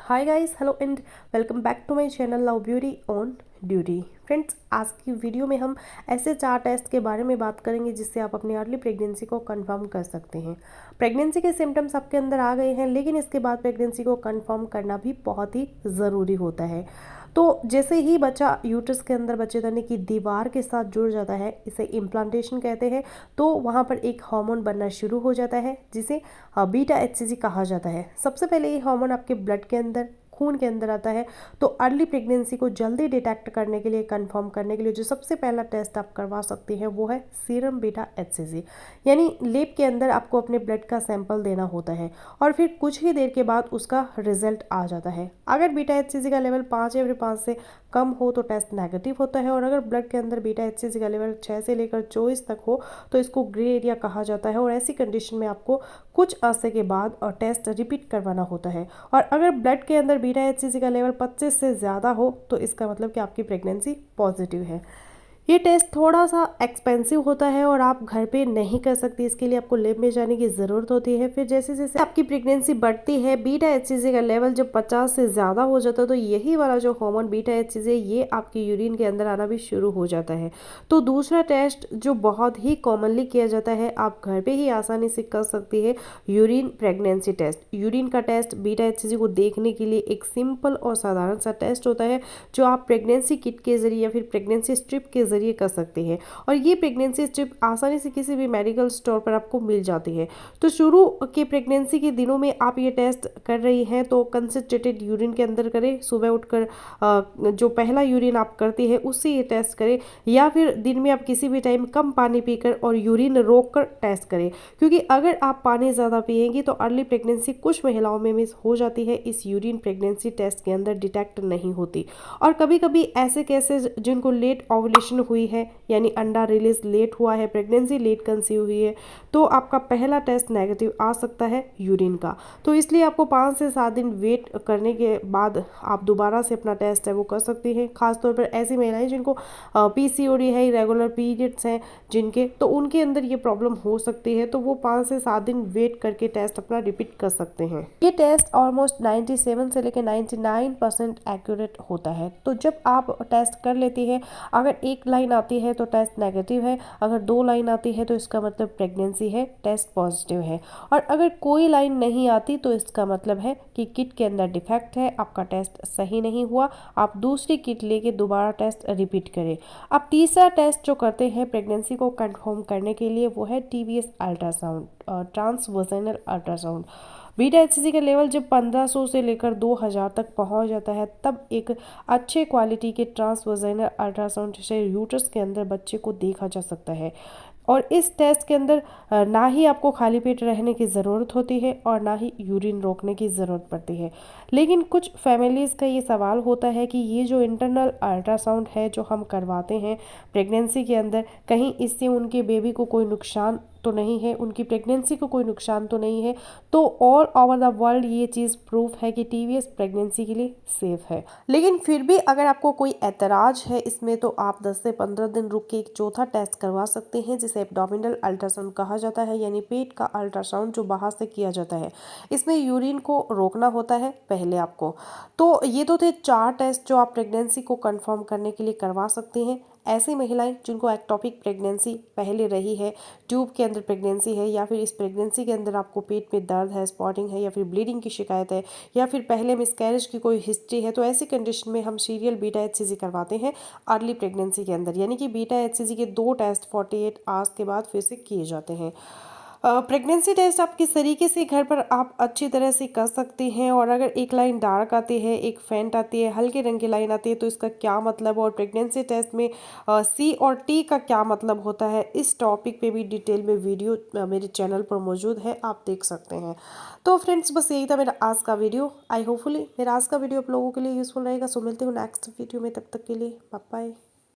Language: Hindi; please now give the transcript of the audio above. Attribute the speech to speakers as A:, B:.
A: Hi guys, hello and welcome back to my channel love beauty on duty. Friends, आज की वीडियो में हम ऐसे 4 टेस्ट के बारे में बात करेंगे जिससे आप अपनी अर्ली प्रेगनेंसी को कंफर्म कर सकते हैं। प्रेगनेंसी के सिम्टम्स आपके अंदर आ गए हैं, लेकिन इसके बाद प्रेगनेंसी को कंफर्म करना भी बहुत ही ज़रूरी होता है। तो जैसे ही बच्चा यूट्रस के अंदर बच्चेदानी की दीवार के साथ जुड़ जाता है, इसे इम्प्लांटेशन कहते हैं, तो वहाँ पर एक हार्मोन बनना शुरू हो जाता है जिसे बीटा एचसीजी कहा जाता है। सबसे पहले ये हार्मोन आपके ब्लड के अंदर, खून के अंदर आता है। तो अर्ली प्रेगनेंसी को जल्दी डिटेक्ट करने के लिए, कंफर्म करने के लिए जो सबसे पहला टेस्ट आप करवा सकते हैं वो है सीरम बीटा एचसीजी। यानी लेब के अंदर आपको अपने ब्लड का सैंपल देना होता है और फिर कुछ ही देर के बाद उसका रिजल्ट आ जाता है। अगर बीटा एचसीजी का लेवल 5 या फिर 5 से कम हो तो टेस्ट नेगेटिव होता है, और अगर ब्लड के अंदर बीटा एचसीजी का लेवल 6 से लेकर 24 तक हो तो इसको ग्रे एरिया कहा जाता है। और ऐसी कंडीशन में आपको कुछ अरसे के बाद टेस्ट रिपीट करवाना होता है। और अगर ब्लड के अंदर बीटा एचसीजी का लेवल 25 से ज़्यादा हो तो इसका मतलब कि आपकी प्रेगनेंसी पॉजिटिव है। ये टेस्ट थोड़ा सा एक्सपेंसिव होता है और आप घर पे नहीं कर सकती, इसके लिए आपको लैब में जाने की ज़रूरत होती है। फिर जैसे जैसे आपकी प्रेगनेंसी बढ़ती है, बीटा एचसीजी का लेवल जब 50 से ज़्यादा हो जाता है तो यही वाला जो हार्मोन बीटा एचसीजी ये आपकी यूरिन के अंदर आना भी शुरू हो जाता है। तो दूसरा टेस्ट जो बहुत ही कॉमनली किया जाता है, आप घर पे ही आसानी से कर सकती है, यूरिन प्रेगनेंसी टेस्ट। यूरिन का टेस्ट बीटा एचसीजी को देखने के लिए एक सिंपल और साधारण सा टेस्ट होता है जो आप प्रेगनेंसी किट के जरिए या फिर प्रेगनेंसी स्ट्रिप के जरिए कर सकते हैं। और ये प्रेगनेंसी स्ट्रिप आसानी से किसी भी मेडिकल स्टोर पर आपको मिल जाती है। तो शुरू के प्रेगनेंसी के दिनों में आप ये टेस्ट कर रही हैं तो कंसंट्रेटेड यूरिन के अंदर करें। सुबह उठकर जो पहला यूरिन आप करती है उससे ये टेस्ट करें, या फिर दिन में आप किसी भी टाइम कम पानी पीकर और यूरिन रोक कर टेस्ट करें। क्योंकि अगर आप पानी ज़्यादा पिएंगी तो अर्ली प्रेगनेंसी कुछ महिलाओं में मिस हो जाती है, इस यूरिन प्रेगनेंसी टेस्ट के अंदर डिटेक्ट नहीं होती। और कभी कभी ऐसे केसेस जिनको लेट ओवुलेशन हुई है, यानी अंडा रिलीज लेट हुआ है, प्रेगनेंसी लेट कंसीव हुई है, तो आपका पहला टेस्ट नेगेटिव आ सकता है यूरिन का। तो इसलिए आपको 5 से 7 दिन वेट करने के बाद आप दोबारा से अपना टेस्ट है वो कर सकती हैं। खासतौर पर ऐसी महिलाएं जिनको पीसीओडी है, इरेगुलर पीरियड्स हैं जिनके, तो उनके अंदर ये प्रॉब्लम हो सकती है, तो वो 5 से 7 दिन वेट करके टेस्ट अपना रिपीट कर सकते हैं। ये टेस्ट ऑलमोस्ट 97 से लेकर 99% एक्यूरेट होता है। तो जब आप टेस्ट कर लेती हैं, अगर एक लाइन आती है तो टेस्ट नेगेटिव है, अगर 2 लाइन आती है तो इसका मतलब प्रेगनेंसी है, टेस्ट पॉजिटिव है, और अगर कोई लाइन नहीं आती तो इसका मतलब है कि किट के अंदर डिफेक्ट है, आपका टेस्ट सही नहीं हुआ, आप दूसरी किट लेके दोबारा टेस्ट रिपीट करें। अब तीसरा टेस्ट जो करते हैं प्रेगनेंसी को कंफर्म करने के लिए वो है TVS ultrasound, transvaginal ultrasound. Beta HCG का लेवल जब 1500 से लेकर 2000 तक पहुंच जाता है तब एक अच्छे क्वालिटी के ट्रांसवर्जिनल अल्ट्रासाउंड से यूट्रस के अंदर बच्चे को देखा जा सकता है। और इस टेस्ट के अंदर ना ही आपको खाली पेट रहने की ज़रूरत होती है और ना ही यूरिन रोकने की ज़रूरत पड़ती है। लेकिन कुछ फैमिलीज़ का ये सवाल होता है कि ये जो इंटरनल अल्ट्रासाउंड है जो हम करवाते हैं प्रेगनेंसी के अंदर, कहीं इससे उनके बेबी को कोई नुकसान तो नहीं है, उनकी प्रेगनेंसी को कोई नुकसान तो नहीं है। तो ऑल ओवर द वर्ल्ड ये चीज़ प्रूफ है कि टीवीएस प्रेगनेंसी के लिए सेफ है। लेकिन फिर भी अगर आपको कोई ऐतराज है इसमें तो आप 10 से 15 दिन रुक के एक चौथा टेस्ट करवा सकते हैं जिसे एब्डोमिनल अल्ट्रासाउंड कहा जाता है, यानी पेट का अल्ट्रासाउंड जो बाहर से किया जाता है। इसमें यूरिन को रोकना होता है पहले आपको। तो ये तो थे 4 टेस्ट जो आप प्रेगनेंसी को कंफर्म करने के लिए करवा सकते हैं। ऐसी महिलाएं जिनको एक्टोपिक प्रेगनेंसी पहले रही है, ट्यूब के अंदर प्रेगनेंसी है, या फिर इस प्रेगनेंसी के अंदर आपको पेट में दर्द है, स्पॉटिंग है, या फिर ब्लीडिंग की शिकायत है, या फिर पहले मिसकैरेज की कोई हिस्ट्री है, तो ऐसी कंडीशन में हम सीरियल बीटा एचसीजी करवाते हैं अर्ली प्रेगनेंसी के अंदर। यानी कि बीटा एचसीजी के 2 टेस्ट 48 आवर्स के बाद फिर से किए जाते हैं। प्रेगनेंसी टेस्ट आप किस तरीके से घर पर आप अच्छी तरह से कर सकते हैं, और अगर एक लाइन डार्क आती है, एक फेंट आती है, हल्के रंग की लाइन आती है, तो इसका क्या मतलब, और प्रेगनेंसी टेस्ट में सी और टी का क्या मतलब होता है, इस टॉपिक पे भी डिटेल में वीडियो मेरे चैनल पर मौजूद है, आप देख सकते हैं। तो फ्रेंड्स, बस यही था मेरा आज का वीडियो। आई होपफुली मेरा आज का वीडियो आप लोगों के लिए यूज़फुल रहेगा। सो मिलते हो नेक्स्ट वीडियो में, तब तक के लिए बाय बाय।